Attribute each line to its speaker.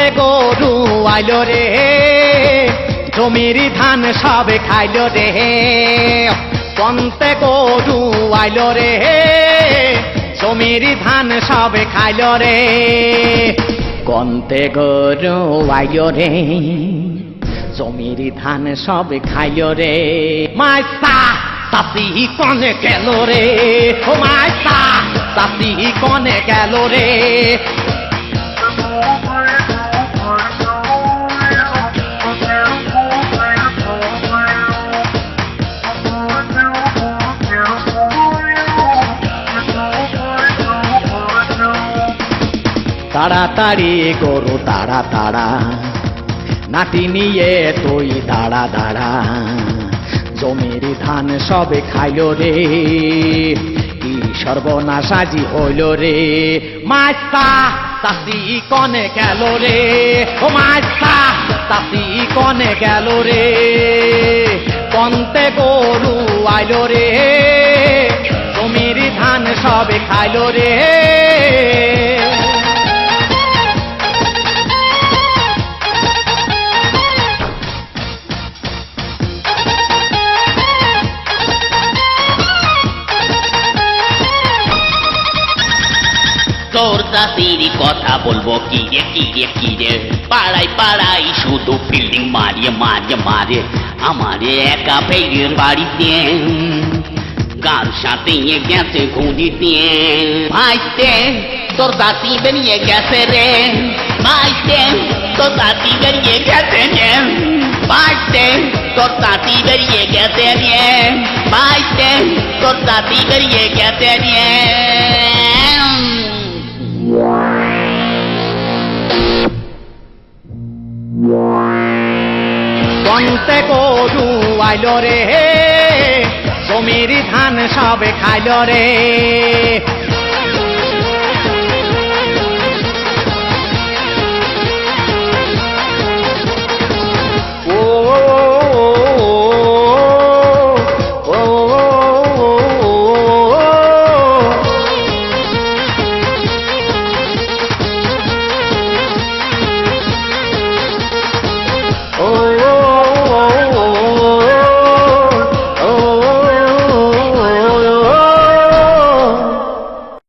Speaker 1: কন্তে গরু আইলো রে জমির ধান সবে খাইলো রে কন্তে গরু আইলো রে জমির ধান সবে খাইলো রে কন্তে গরু আইলো রে জমির ধান সবে খাইলো রে মাইসা চাষি কনে গেল রে ও মাইসা চাষি কনে গেল রে তাড়াতাড়ি গরু তাড়া তাড়া নাটি নিয়ে তুই দাঁড়া দাঁড়া জমির ধান সবে খাইল রে কি সর্বনাশাজি হইল রে মাইসা চাষি কনে গেল রে ও মাইসা চাষি কনে গেল রে কন্তে গরু আইল রে জমির ধান সবে খাইল রে
Speaker 2: তোর চাষির কথা বলবো কি রে কি রে কি রে পাড়ায় পাড়ায় শুধু ফিল্ডিং মারিয়ে মাঝে মারে আমারে একা ফেলে বাড়িতে গার সাথে গেছে ঘুরিতে ভাইতে তোর চাষি বেরিয়ে গেছে রে ভাইতে তোর চাষি বেরিয়ে গেছে রে ভাইতে তোর চাষি বেরিয়ে গেছে রে ভাইতে তোর চাষি বেরিয়ে গেছে রে
Speaker 1: কন্তে গরু আইলো রে জমির ধান সবে খাইল রে